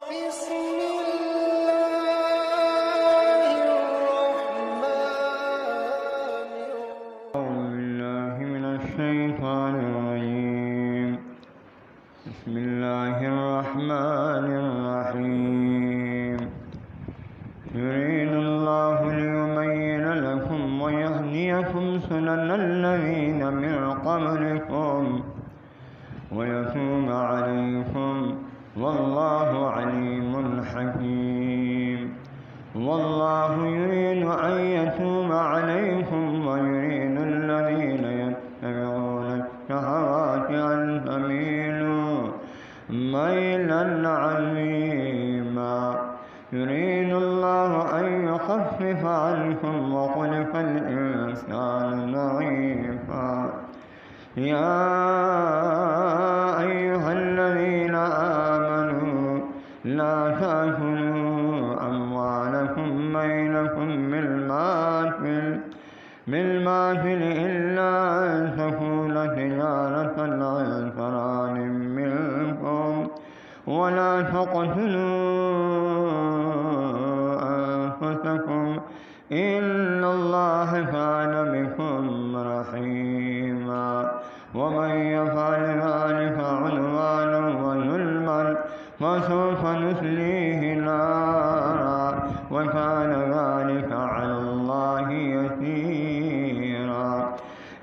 بسم الله الرحمن أعوذ بالله من الشيطان الرجيم. بسم الله الرحمن الرحيم. يريد الله ليبين لكم ويهديكم سنن الذين من قبلكم ويتوب عليكم والله عليم حكيم. والله يريد أن يتوب عليكم ويريد الذين يتبعون الشهوات أن تميلوا ميلا عظيما. يريد الله أن يخفف عنكم وخلق الإنسان ضعيفا. يا أيها الذين آمنوا لا تأكلوا أموالكم بينكم بالباطل إلا أن تكون تجارة عن تراض منكم ولا تقتلوا أنفسكم إن الله كان بكم رحيما. ومن يفعل ذلك عدوانا وظلما فسوف نصليه نارا وكان ذلك على الله يسيرا.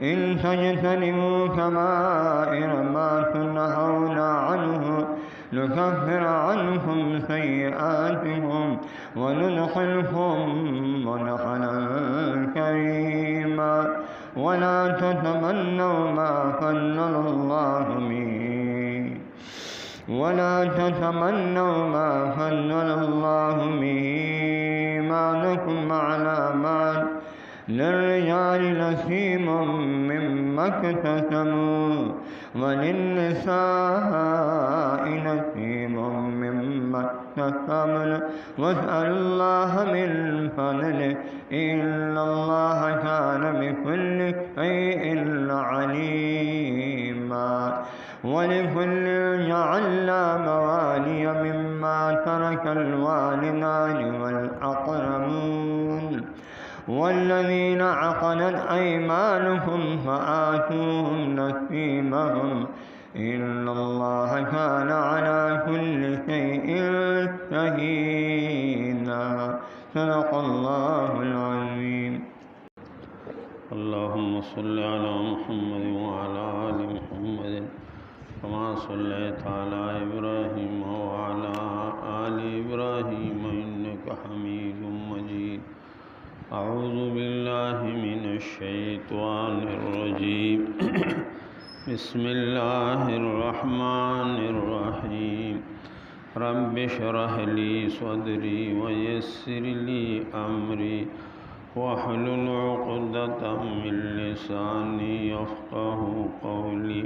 إن تجتنبوا كبائر ما تنهون عنه نكفر عنكم سيئاتكم وندخلكم مدخلا كريما. ولا تتمنوا ما فضل الله به بعضكم على بعض. للرجال نصيب مما اكتسبوا وللنساء نصيب مما اكتسبن واسألوا الله من فضله إن الله كان بكل شيء عليما. ولكل جعلنا موالي مما ترك الوالدان والأقربون والذين عقدت أيمانكم فآتوهم نصيبهم إن الله كان على كل شيء شهيدا. صدق الله العظيم. اللهم صل على محمد وعلى آل محمد كما صليت على إبراهيم وعلى آل إبراهيم إنك حميد مجيد. أعوذ بالله من الشيطان الرجيم. بسم الله الرحمن الرحيم. رب اشرح لي صدري ويسر لي أمري واحلل عقدة من لساني يفقه قولي.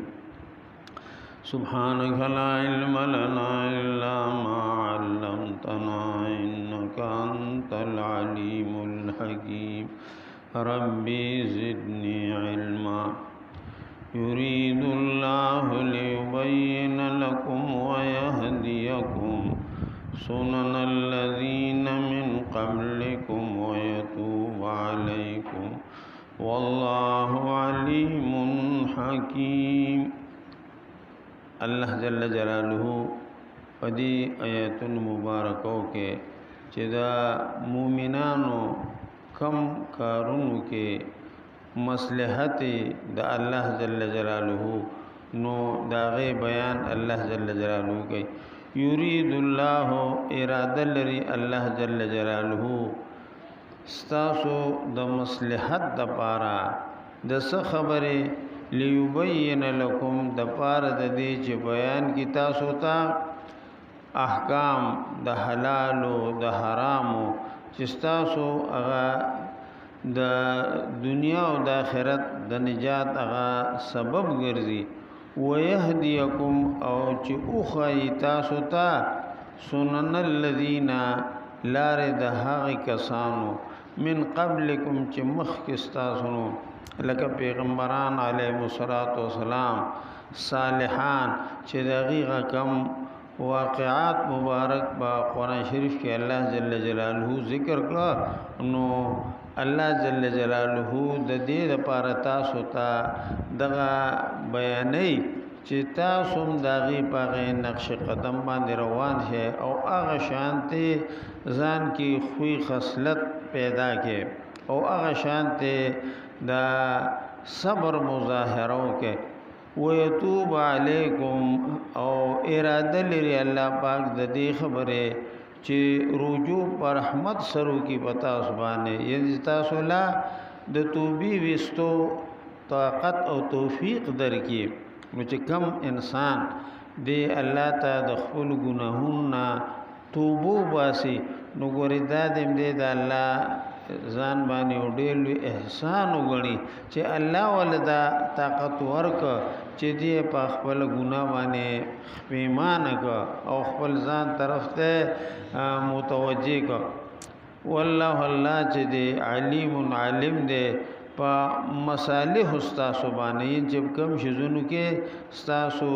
سبحانك لا علم لنا إلا ما علمتنا إنك أنت العليم الحكيم. ربي زدني علما. يريد الله ليبين لكم ويهديكم سنن الذين من قبلكم ويتوب عليكم والله عليم حكيم. اللہ جل جلالہ پدی آیت المبارکو کے چدا مومنانو کم کارونو کے مصلحت دا اللہ جل جلالہ نو داغے بیان اللہ جل جلالہ کے. یرید اللہ ارادہ لری اللہ جل جلالہ ستاسو دا مصلحت دا پارا دس خبرے لیبین لکم دا پار دا دی چی بیان کی تاسو تا احکام دا حلالو دا حرامو چستاسو اغا دا دنیا و دا آخرت دا نجات اغا سبب گرزی. ویہدیکم او چی اخای تاسو تا سنن الذین لار دا حاغی کسانو من قبلکم چی مخکستاسنو لکه پیغمبران علیهم الصلاۃ والسلام، صالحان چې دغه کم واقعات مبارک با قرآن شریف کې الله جل جلاله ذکر کړه نو الله جل جلاله د دې لپاره تاسو ته دغه بیانې چې تاسو هم داغي پاغه نقش قدم باندې روان شئ او هغه شانته ځان کې خوې خصلت پیدا کې او هغه شانته دا صبر مظاهرو کې ويتوب علیکم او اراده لري الله پاک د دې خبره چې رجوع پر رحمت سره کی پتا سبحانه یعنی تاسو لا د توبې وستو طاقت او توفیق درکې نو چې کم انسان دی الله ته د خپل ګناهونو توبو باسي نو ګورې دا دې د الله ځان باندې ډېر لوی احسان وګڼي چې الله ولدا طاقت ورک چې دې په خپل ګناه باندې پیمانه کا او خپل ځان طرف ته متوجه کا والله الله چې دې علیم علم دې په مصالح استاسو باندې چې کوم شزونو کې استاسو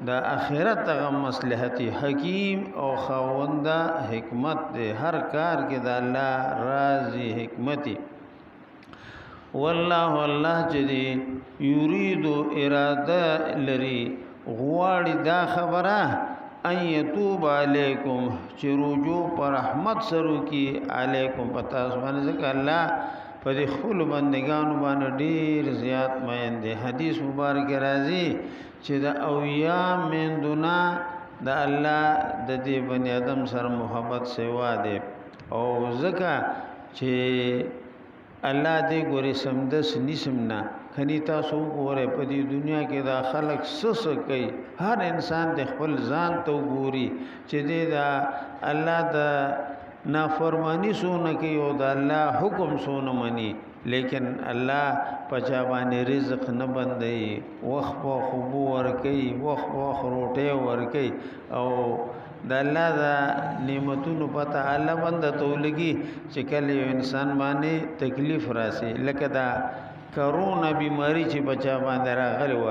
د اخرت غو مصلحت حکیم او خوانده حکمت دې هر کار کې د الله راضي حکمتي والله الله چې دې یرید اراده لري غواړي دا خبره ان یتوب علیکم چې رجوع پر رحمت سره کی علیکم پتا سبحانه ځکه الله په دې خپل بندگانو باندې ډیر زیات مین دي حدیث مبارک راځي چې د اویا من دنا د الله د دې بنی آدم سره محبت سیوا دي او ځکه چې الله دې ګوري سمدس نسمنا کني تاسو ګوره په دې دنیا کې دا خلق سس کوي هر انسان د خپل ځان ته ګوري چې دې دا الله د نافرمانی سونه کوي او د الله حکم سونه مني لیکن الله پچا باندې رزق نه بندي وخت په خوب ور کوي وخت په روټه ور کوي او د الله د نعمتونو پته الله بنده تولګي چې کله انسان باندې تکلیف راسي لکه دا کرونا بیماری چې بچا باندې راغلی و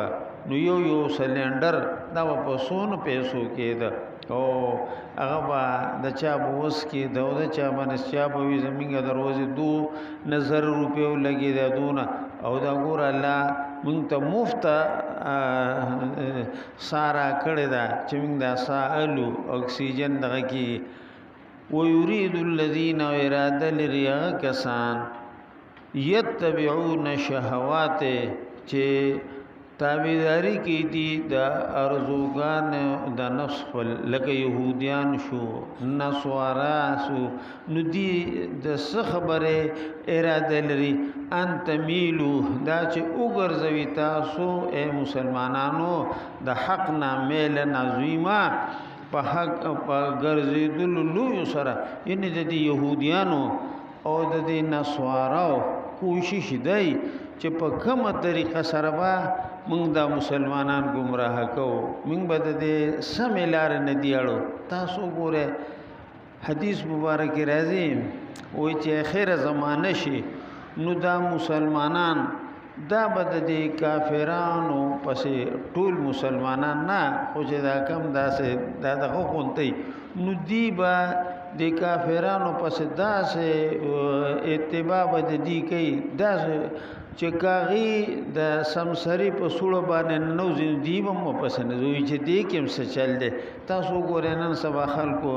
نو یو سلندر دا په سونو پیسو کېده او هغه با د چا بوس کې د چا باندې چا به زمينګه دروازه 2000 روپیو لګي دا دونه او دا ګور الله مونږ ته مفت سارا کړی دا چې موږ دا سالو اکسیجن دغه کې ويريد الذين اراده لريا کسان يتبعون شهوات چې تابعداري کی دي د ارزوګان د نفس لکه يهوديان شو نسوارا شو نو دي د خبره اراده لري ان تميلو دا چې وګرځوي تاسو اے مسلمانانو د حق نه میل نظیما په حق په ګرځیدل لوی سره ان د يهوديانو او د نسوارا کوشش دی چې په کومه طریقه سره با موږ د مسلمانان گمراه کوو موږ به د سمې لار نه دیاړو تاسو ګوره حدیث مبارک راځي وای چې اخر زمانه شي نو دا مسلمانان دا بد دي کافرانو پسې ټول مسلمانان نه خو چې دا کم داسې دا دغه کونتي نو دی با د کافرانو پسې داسې اتباع بد دي کوي داسې چې کاغي د سمسری په سوړ باندې نو زندي مو پسند وي چې دې کوم څه چل دي تاسو ګورئ نن سبا خلکو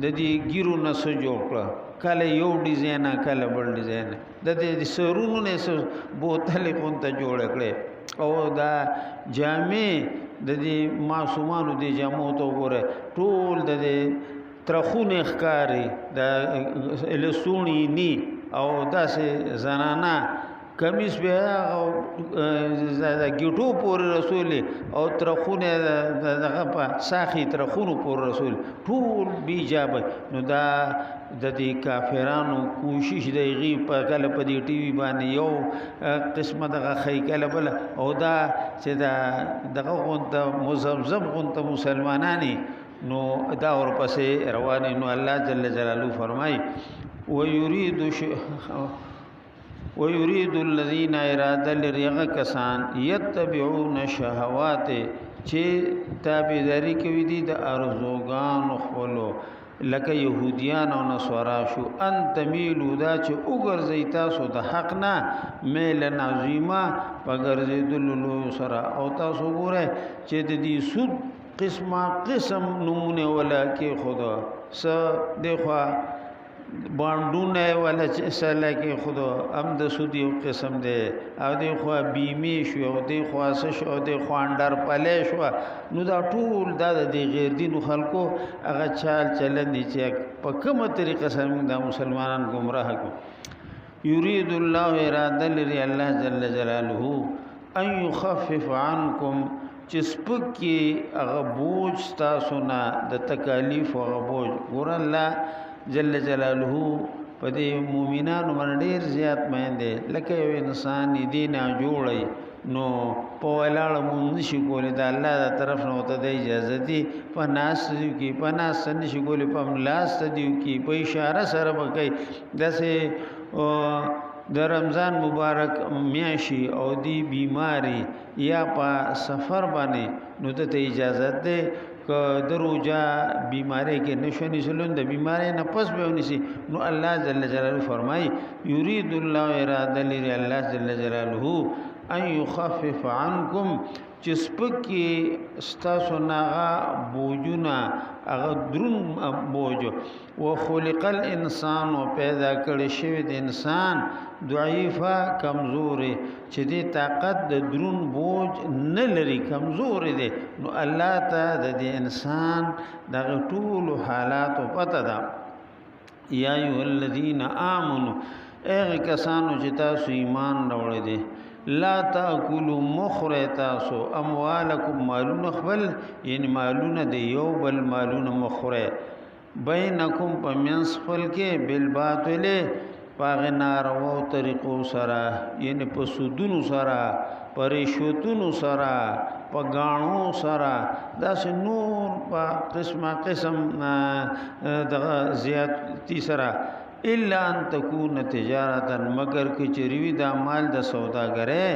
د دې ګیرو نسو جوړ کړ کله یو ډیزاین کله بل ډیزاین د دې سرونو نه سو بوتل کوته جوړ کړي او دا جامع د دې معصومانو د جامو ته ګوره ټول د دې ترخونه ښکاری د لسونی ني او داسې زنانا کمیس بیا او زړه ګټو پور رسول او ترخونه دغه په ساخي ترخونو پور رسول ټول بیجاب نو دا د دې کافرانو کوشش دی غي په کله په دې ټي وي باندې یو قسمه دغه خی کله بل او دا چې دغه غونته مزمزم غونته مسلمانانی نو دا ورپسې رواني نو الله جل جلاله فرمای ويريد الذين اراده لريغ کسان يتبعون شهوات چې تابعداري کوي دي د ارزوګان خپلو لکه يهوديان او نصارا شو ان تميلوا دا چې وګرځي تاسو د حق نه میل عظیمه پګرځیدلو سره او تاسو ګوره چې د دې سود قسم نمونه ولا کې خدا س دغه باندونه ولا چې سره کې خدا ام د سود یو قسم دی او دغه بیمه شو او دغه اساس او د خواندر پلې شو نو دا ټول د غیر دین خلکو هغه چال چلن دي چې په کومه طریقه سره د مسلمانان گمراه کو یرید الله اراده لري الله جل جلاله ان يخفف عنكم چې سپکی هغه بوج تاسو نه د تکالیف او بوج ګور الله جل جلاله په دې مؤمنانو باندې ډیر زیات مینده لکه یو انسان دې نه جوړي نو په ولاړ مونږ نشي کولای د الله تر طرف نه ته د اجازه دي په ناس دي کې په ناس نشي کولای په ملاس دي کې په اشاره سره وکي دسه د رمضان مبارک میاشي او دی بیماری یا په سفر باندې نو ته اجازه ده که دروجا بیماری کې نشونی سلون د بیماری نه پس به ونیسي نو الله جل جلاله فرمای یرید الله اراده لري الله جل جلاله ان يخفف عنكم چې سپکی ستاسو ناغه بوجونه هغه درون بوج وخلق الانسان پیدا کړی شوی د انسان ضعیفه کمزوري چې د طاقت د درون بوج نه لري کمزوري دي نو الله ته د انسان دغه ټول حالات پته ده یا ایه الذین آمنو اغه کسانو چې تاسو ایمان راوړی دي لا تاکلوا مخرتاسو اموالکم مالون خپل یعنی مالون دی یو بل مالون مخره بینکم پمنس خپل کې بالباطل پاغنار او طریقو سره یعنی په سودونو سره پرېشوتونو سره په غاڼو سره داس نور په قسم دغه زیاتی سره الا ان تكون تجارتا مگر کی چریوی دا مال د سوداګره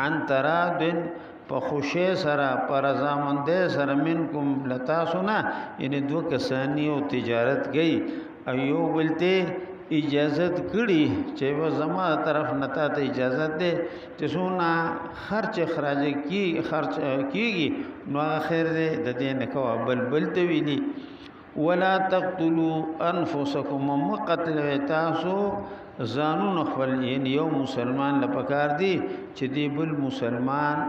ان ترادن په خوشی سره پر رضامندې سره منکم لتا سنا یعنی دو کسانی او تجارت گئی ایو بلته اجازت کړي چې و زما طرف نتا ته اجازت ده چې سونا خرچ خراج کی خرچ کیږي نو خیر دې د دې نه کو بل ته ویلي ولا تقتلوا انفسكم مقتل تاسو زانون خپل یو مسلمان لپاره دی چې دی بل مسلمان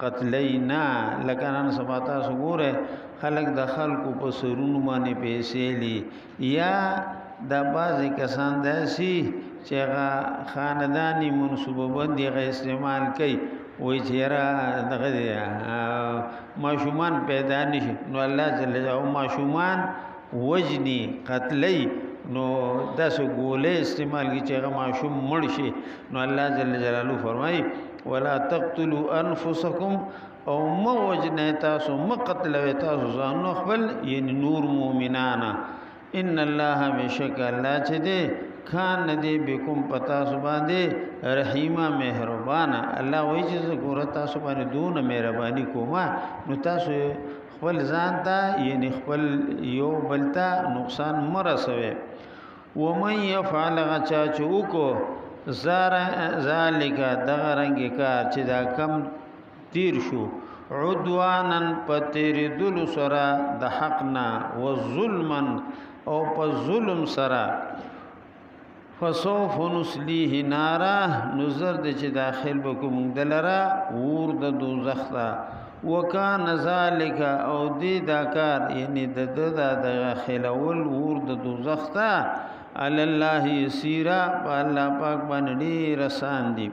قتلینا لکه نن سبا تاسو ګوره خلق د خلکو په سرونو باندې پیسې لی یا د بعضی کسان داسي چې خاندانی منصوبه باندې غي استعمال کوي وای چیرې دغه ماشومان پیدا نشي نو الله جل جلاله ماشومان وجني قتلې نو داسو ګولې استعمال کی چې ماشوم مړ شي نو الله جل جلاله فرمایي ولا تقتلوا انفسكم او موجنا تاسو مقتل تاسو ځان خپل یعنی نور مؤمنانا ان الله بشک الله چې دې خان دې بكم پتا سو باندې رحیمه مهربانه الله وایي چې ګور تاسو باندې دون مهرباني کوما نو تاسو خپل ځان ته یعنی خپل یو بلتا نقصان مرسوي ومن يفعل غچا چوکو ذالک دغه رنگ کار چې دا کم تیر شو عدوانن پتیر دل سرا د حقنا وظلمن او په ظلم سرا فسوف نسلیه نارا نظر د چې داخل بکوم دلرا ور د دوزخ تا وکان ذالک او دی دا کار یعنی د داخل اول ور د دوزخ تا علی الله یسیرا الله پاک باندې رسان دی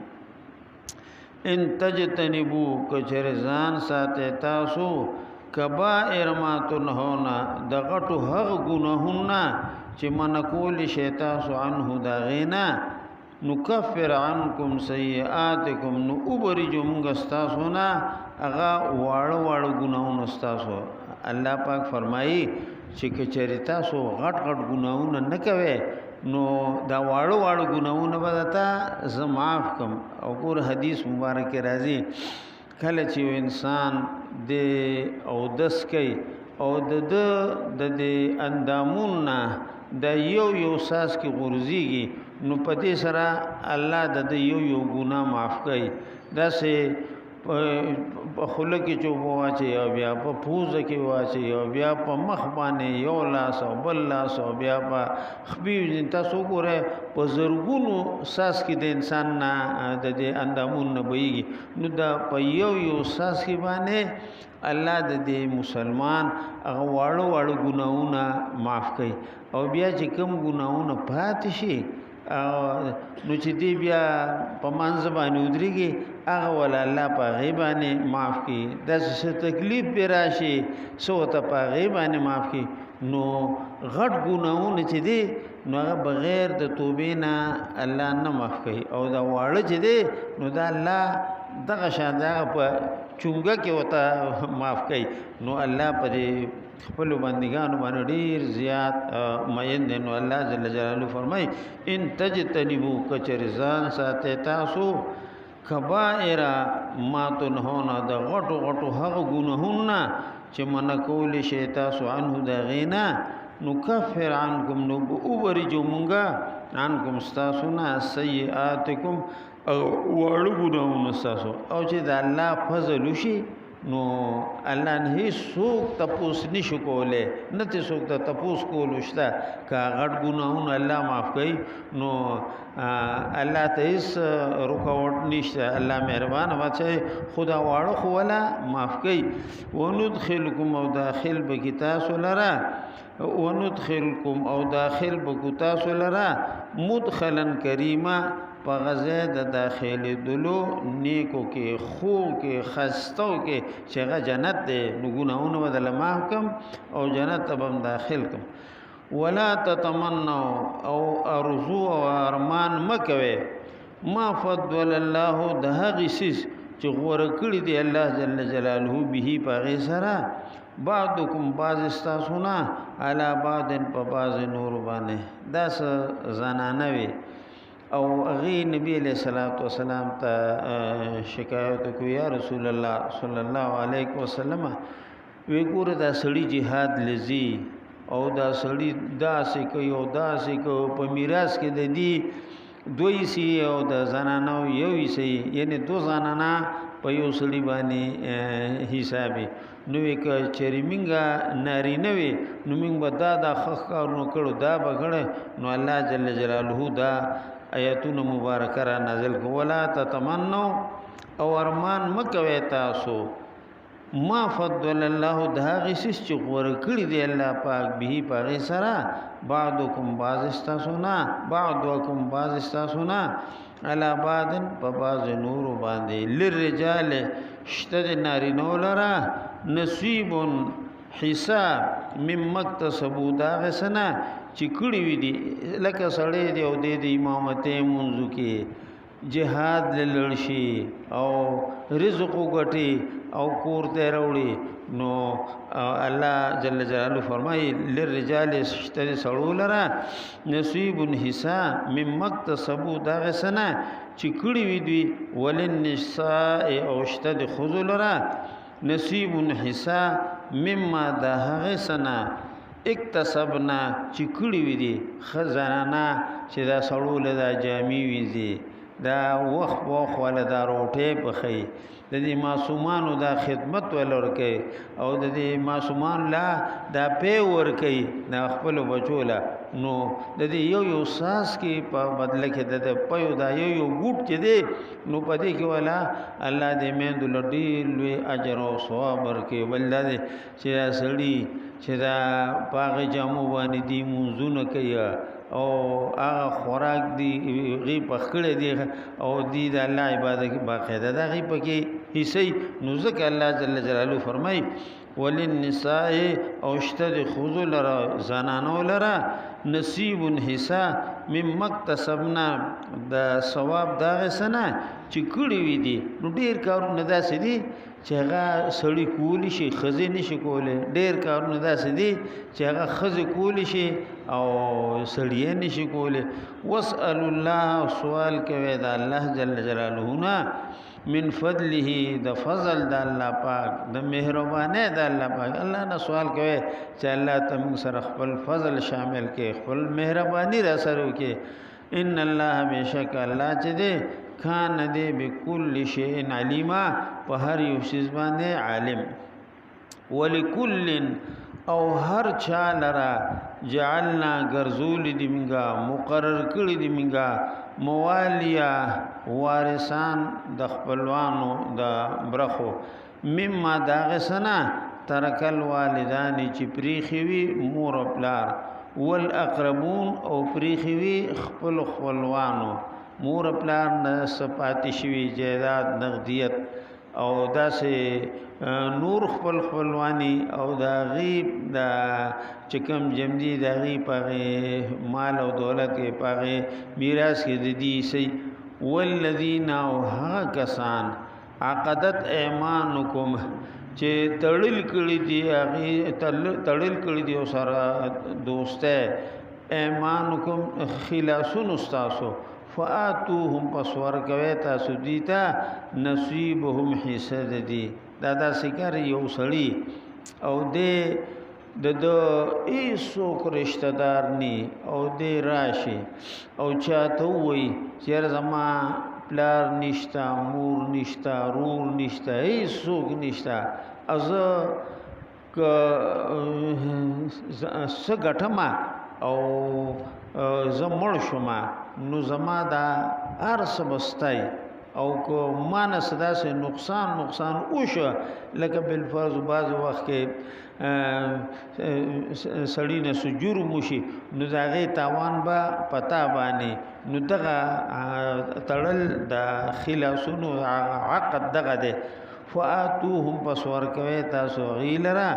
ان تجتنبو کچرزان ساته تاسو کبائر ما تنهونا دغټو هغ ګناهونه چې من کول شیطان سو عنه دا غینا نکفر عنکم سیئاتکم نو وبرجم غستاسونا اغا واړو ګناهونه استاسو الله پاک فرمایي چې کچریتا سو غټ ګناهونه نه کوي نو دا واړو ګناهونه بدتا زماف کم او ګور حدیث مبارک راځي کله چې انسان د او دس کوي او د اندامون نه د یو ساس کې غورځيږي نو په دې سره الله د یو ګناه معاف کوي داسې په خوله کې چوب واچي او بیا په پوزه کې واچي او بیا په مخ باندې یو لاس او بل لاس او بیا په خبي تاسو ګوره په زرګونو ساس کې د انسان نه د اندامون نه بيږي نو دا په یو ساس کې باندې الله د مسلمان هغه واړو ګناونه معاف کوي او بیا چې کوم ګناونه پاتې شي نو چې دی بیا په منځ باندې ودرېږي هغه ولا الله په غیبانه معاف کړي داسې تکلیف به راشي سو ته په غیبانه معاف کړي نو غټ ګناونه چې دی نو هغه بغیر د توبې نه الله نه معاف کوي او دا واړه چې دی نو دا الله دغه شان دغه په چونګه کې وته معاف کوي نو الله په خپل بندگانو باندې ډیر زیات مین دي نو الله جل جلاله فرمای ان تجتنبوا کچرزان ساته تاسو کبائر ما تنهون د غټو هغه ګناهونه چې من کول شي تاسو عنه د غینا نو کفر عنکم نو اوبرجو مونږه عنکم استاسنا سیئاتکم او وړو ګناهونه تاسو او چې د الله فضل وشي نو الله نه څوک تپوس نشو کوله نه ته څوک ته تپوس کول وشته کا غټ ګناهونه الله معاف کوي نو الله ته هیڅ رکاوټ نشته الله مهربان واچي خدا واړو خو ولا معاف کوي وندخلکم او داخل بکتاس لرا وندخلکم او داخل بکتاس لرا مدخلا کریما په غزه د داخل دلو نیکو کې خو کې خستو کې چې هغه جنت دی نو ګناونه بدل محکم او جنت به داخل کم ولا تتمنوا او ارزو او ارمان مکوي ما فضل الله ده غسیس چې غوړ کړی دی الله جل جلاله به په سره بعضکم بعض استاسونا علی بعض په بعض نور باندې داس زنانه وي او غي نبی علیہ الصلوۃ والسلام ته شکایت کو یا رسول الله صلی الله علیه وسلم وی ګور دا سړی jihad لذي او دا سړی داسې کوي او داسې کو په میراث کې د دې دوی سي او د زنانو یو سي یعنی دو زنانا په یو سړی باندې حسابي نو یک چریمنګا ناری نوي نو موږ به دا خخ کارونو کړو دا بغړ نو الله جل جلاله دا آیاتونه مبارکه را نازل کو ولا تتمنوا او ارمان مکوي تاسو ما فضل الله ده غسیس چې غور کړی دی الله پاک به پاغه سره بعضکم بعض استاسونا بعضکم بعض استاسونا علا بعضن په بعض نور باندې للرجال شتد نارینو لرا نصیب حساب مما اکتسبوا دا غسنا چې کړي وي دي لکه سړی دی او د امامته منځو کې جهاد لړشي او رزق وګټي او کور ته وروړي نو الله جل جلاله فرمایي للرجال اشتري سړول را نصیب حساب مما اکتسبوا دا غسنا چې کړي وي دي وللنساء او اشتد خذل را نصیب حساب مما دا غسنا اکتسبنا چې کړي وي دي خزانه چې دا سړول دا جامي وي دا وخت ولا دا روټه پخې د دې معصومانو دا خدمت ولورکې او د دې معصومان لا دا پی ورکې دا خپل بچولا نو د دې یو ساس کې په بدله کې د پيو دا یو ګوټ چې دی نو پدې کې ولا الله دې مېند لډي لوی اجر او ثواب ورکې ولله چې سړی چې دا پاغه جامو باندې دی منځونه کوي او هغه خوراک دی غي پخړې دی او دی د الله عبادت باقاعده دا غي پکې حصے نو ځکه الله جل جلاله فرمای وللنساء او اشتد خذل زنانو لرا نصیب حصہ مما اکتسبنا دا ثواب دا غسنا چې کړي وي دي نو ډیر کارونه داسې دي چې هغه سړی کولی شي خزې نشي کوله ډیر کارونه داسې دي چې هغه خزې کولی شي او سړی نشي کوله واسال الله سوال کوي دا الله جل جلاله نه من فضله د فضل د الله پاک د مهربانه د الله پاک الله نه سوال کوي چې الله تم سره خپل فضل شامل کې خپل مهرباني را سره وکي ان الله بشک الله چې دې کان دې بكل شيء علیما په هر یو شی باندې عالم ولکل او هر چا لرا جعلنا غرزول دی منگا مقرر کړی دی منگا موالیا وارثان د خپلوانو د برخو مما داغسنا ترکل والدان چې پریخوي مور او پلار والاقربون او پریخوي خپل خپلوانو مور او پلار نه سپاتې شوی جیداد نقدیت او داسې نور خپل خپلوانی او دا غیب دا چکم جمدی دا غیب پاگه مال او دولت کے پاگه میراث کے دی سی والذین او ها کسان عقدت ایمانکم چې تړل کړي دی هغه تړل کړي دی او سره دوسته ایمانکم خلاصون استاسو فاتوهم پسور کوي تاسو دیتا نصیبهم حصہ دی دادا سکر یو سړی او د ایسوک رشتہ دار نی او د راشي او چاته وای چیر زما پلار نشتا مور نشتا رور نشتا ایسوک نشتا از ک سګټما او زمړ شوما نو زما دا ارس بستای او کو مانس دا سے نقصان اوشو لکه بالفرض بعض وخت کې سړی نه سجور موشي نو داغه تاوان با پتا باندې نو دغه تړل د خلاصونو عقد دغه ده فاتوهم پسور کوي تاسو غیلرا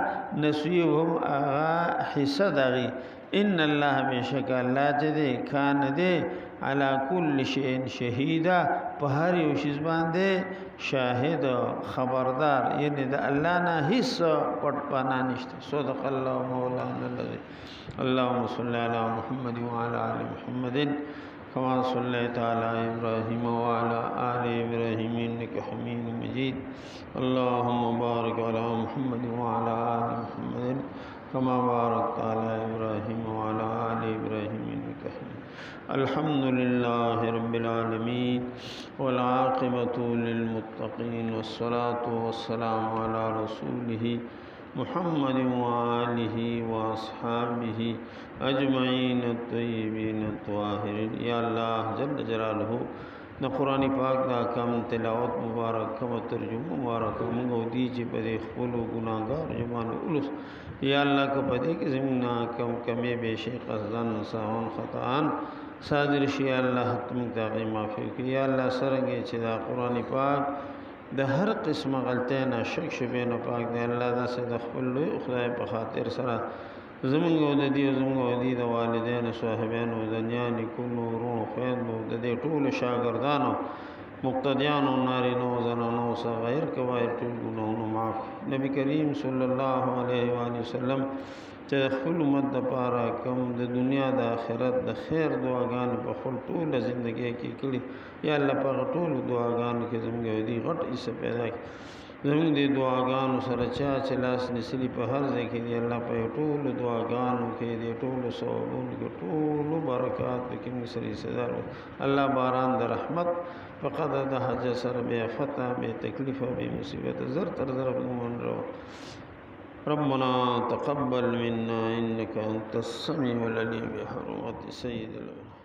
نسيهم حصہ دغی ان الله بشک الله جدي کان دے على كل شيء شهيدا په هر یو شی باندې شاهد خبردار یعنی د الله نه هیڅ پټ پانا نشته صدق الله مولانا الذي اللهم صل على محمد وعلى ال محمد كما صليت على ابراهيم وعلى ال ابراهيم انك حميد مجيد اللهم بارك على محمد وعلى ال محمد كما باركت على ابراهيم وعلى ال ابراهيم انك حميد الحمد لله رب العالمين والعاقبة للمتقين والصلاة والسلام على رسوله محمد وآله وأصحابه أجمعين الطيبين الطاهرين يا الله جل جلاله د قرآن پاک دا کم تلاوت مبارک کم ترجمه مبارک منگو دی چی پدی خپلو گناہگار جمانو علس یا اللہ کا پدی کی زمینہ کم کمی بیشی قصدن ساون خطان صادر شی اللہ حتم تاقی معافی کی یا اللہ سرنگی چی دا قرآن پاک دا هر قسم غلطین شک شبین پاک دا اللہ دا سے دا خپلو خدای په خاطر سره زمونږ د دې والدین صاحبانو د نیانې کونو ورونو خویندو د دې ټولو شاګردانو مقتدیانو نارینو زنانو صغیر کبایر ټول ګناهونه معاف نبی کریم صلی الله علیه و وسلم چې خپل امت دپاره کوم د دنیا د آخرت د خیر دعاګانې په خپل ټوله زندګۍ کې کړي یا الله په هغه ټولو دعاګانو کې زموږ دې غټ حصه پیدا کړي زموږ د دعاګانو سره چا چې لاس نسلي په هر ځای کې دی الله په ټولو دعاګانو کې دی ټولو ثوابونو کې ټولو برکات کې موږ سره صدا الله باران د رحمت فقط د حج سره به فتح به تکلیف به مصیبت زر تر زر موږ ربنا تقبل منا انك انت السميع العليم بحرمة سيد الأولين